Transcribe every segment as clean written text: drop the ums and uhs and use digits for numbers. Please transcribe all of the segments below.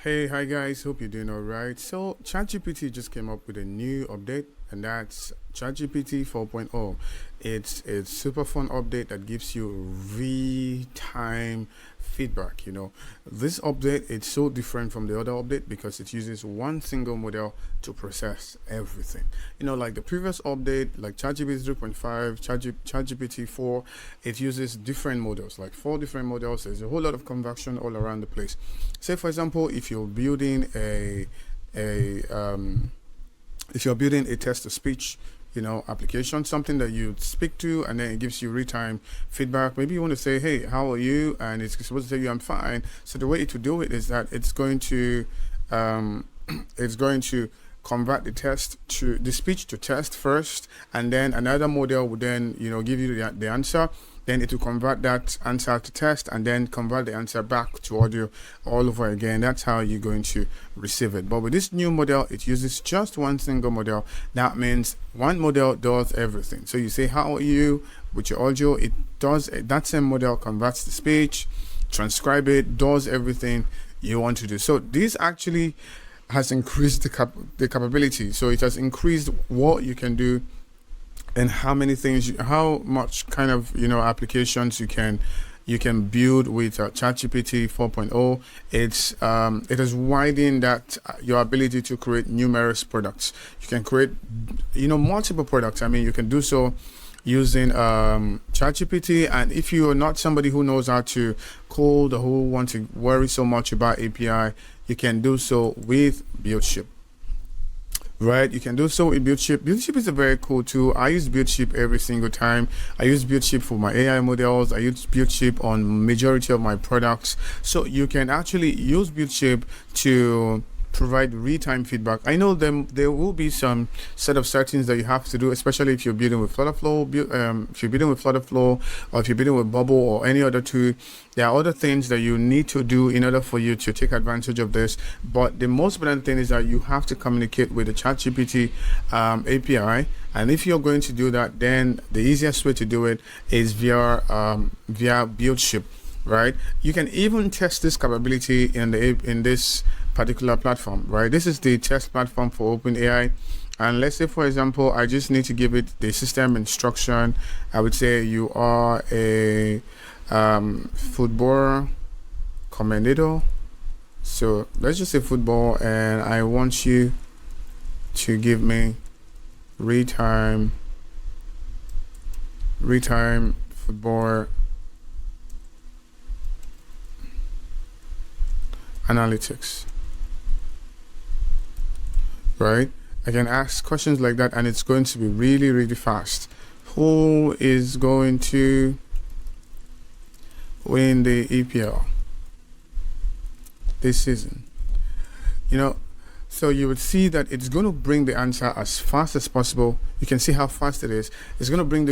Hey, hi guys, hope you're doing all right. So, ChatGPT just came up with a new update, and that's ChatGPT 4.0. It's a super fun update that gives you real-time feedback. This update it's so different from the other update because it uses one single model to process everything. Like the previous update, like ChatGPT 3.5, ChatGPT 4, it uses different models, like four different models. There's a whole lot of conversion all around the place. Say, for example, a if you're building a text to speech application, something that you speak to and then it gives you real-time feedback. Maybe you want to say, hey, how are you, and it's supposed to tell you I'm fine. So the way to do it is that it's going to it's going to convert the speech to text first, and then another model would then give you the answer. Then it will convert that answer to text and then convert the answer back to audio all over again. That's how you're going to receive it. But with this new model, it uses just one single model. That means one model does everything. So you say, how are you, with your audio, it does that same model converts the speech, transcribe it, does everything you want to do. So this actually has increased the capability. So it has increased what you can do and how much kind of applications you can build with ChatGPT 4.0. It has widened that your ability to create numerous products. You can create multiple products. I mean, you can do so using ChatGPT, and if you are not somebody who knows how to code or who want to worry so much about API, you can do so with BuildShip. Right, you can do so with BuildShip. BuildShip is a very cool tool. I use BuildShip every single time. I use BuildShip for my AI models. I use BuildShip on majority of my products. So you can actually use BuildShip to provide real-time feedback. I know there will be some set of settings that you have to do, especially if you're building with FlutterFlow. If you're building with FlutterFlow, or if you're building with Bubble or any other tool, there are other things that you need to do in order for you to take advantage of this. But the most important thing is that you have to communicate with the ChatGPT API. And if you're going to do that, then the easiest way to do it is via BuildShip. Right, you can even test this capability in this particular platform. Right, this is the test platform for OpenAI, and let's say, for example, I just need to give it the system instruction. I would say you are a football commentator. So let's just say football, and I want you to give me real-time football analytics. Right, I can ask questions like that and it's going to be really fast. Who is going to win the EPL this season? So you would see that it's going to bring the answer as fast as possible. You can see how fast it is. It's going to bring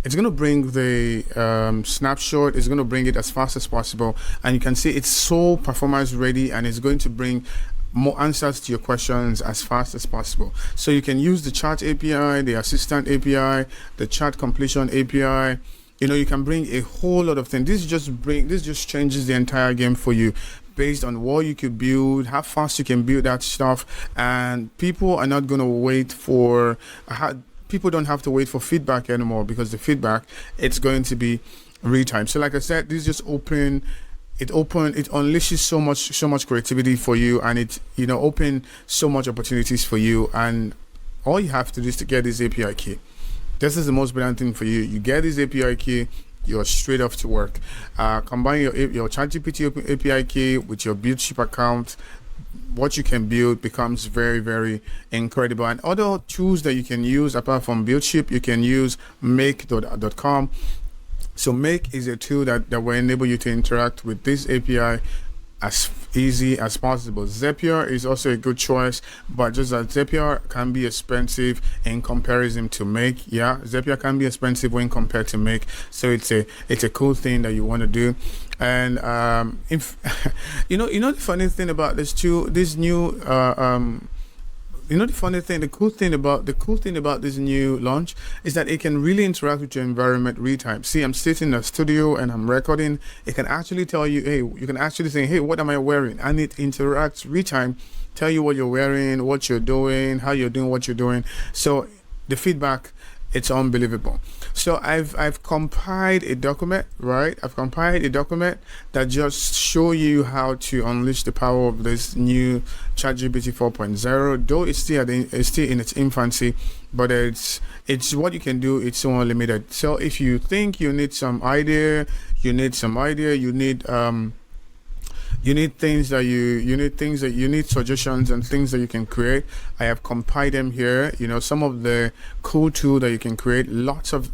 it's going to bring the snapshot. It's going to bring it as fast as possible, and you can see it's so performance ready, and it's going to bring more answers to your questions as fast as possible. So you can use the chat API, the assistant API, the chat completion API. You can bring a whole lot of things. This just changes the entire game for you, based on what you could build, how fast you can build that stuff, and people are not going to wait for. People don't have to wait for feedback anymore, because the feedback, it's going to be real time. So like I said, this just it unleashes so much creativity for you, and it open so much opportunities for you. And all you have to do is to get this API key. This is the most brilliant thing for you. You get this API key, you're straight off to work. Combine your ChatGPT API key with your BuildShip account. What you can build becomes very incredible. And other tools that you can use apart from BuildShip, you can use make.com. So Make is a tool that will enable you to interact with this API as easy as possible. Zapier is also a good choice, but just that Zapier can be expensive in comparison to Make. Yeah, Zapier can be expensive when compared to Make. So it's a cool thing that you want to do. And if the funny thing about this new the funny thing, the cool thing about this new launch is that it can really interact with your environment real time. See, I'm sitting in a studio and I'm recording. It can actually tell you, hey, you can actually say, hey, what am I wearing? And it interacts real time, tell you what you're wearing, what you're doing, how you're doing what you're doing. So the feedback, it's unbelievable. So I've compiled a document, right? I've compiled a document that just show you how to unleash the power of this new ChatGPT 4.0. Though it's still in its infancy, but it's what you can do. It's so unlimited. So if you think you need some idea, you need things that you need suggestions and things that you can create. I have compiled them here. Some of the cool tools that you can create.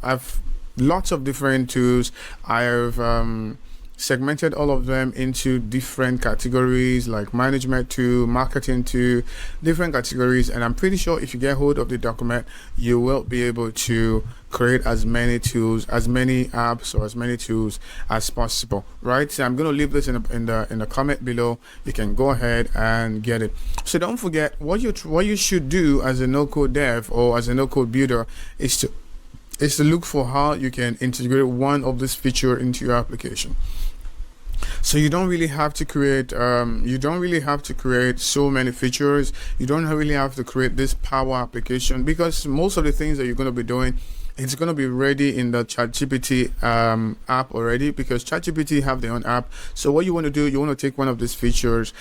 I've lots of different tools. I have segmented all of them into different categories, like management to marketing to different categories. And I'm pretty sure if you get hold of the document, you will be able to create as many tools, as many apps, or as many tools as possible, right? So I'm going to leave this in the comment below. You can go ahead and get it. So don't forget, what you should do as a no-code dev or as a no-code builder is to look for how you can integrate one of this feature into your application. So you don't really have to create so many features. You don't really have to create this power application, because most of the things that you're going to be doing, it's going to be ready in the ChatGPT app already, because ChatGPT have their own app. So what you want to do, you want to take one of these features,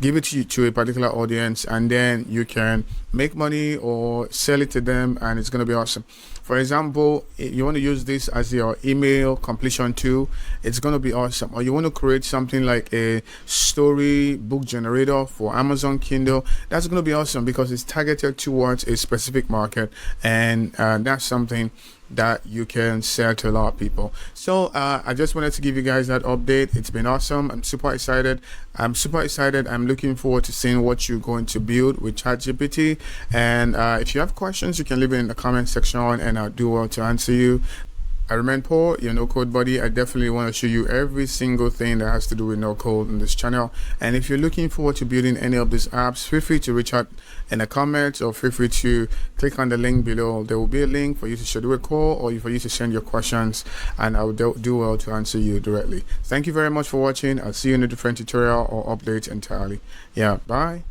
give it to a particular audience, and then you can make money or sell it to them, and it's going to be awesome. For example, you want to use this as your email completion tool, it's going to be awesome. Or you want to create something like a story book generator for Amazon Kindle, that's going to be awesome, because it's targeted towards a specific market, and that's something that you can sell to a lot of people. So I just wanted to give you guys that update. It's been awesome. I'm super excited. I'm looking forward to seeing what you're going to build with ChatGPT. And if you have questions, you can leave it in the comment section, and I'll do well to answer you. I remain Paul, your no-code buddy. I definitely want to show you every single thing that has to do with no-code in this channel. And if you're looking forward to building any of these apps, feel free to reach out in the comments, or feel free to click on the link below. There will be a link for you to schedule a call, or for you to send your questions, and I will do well to answer you directly. Thank you very much for watching. I'll see you in a different tutorial or update entirely. Yeah, bye.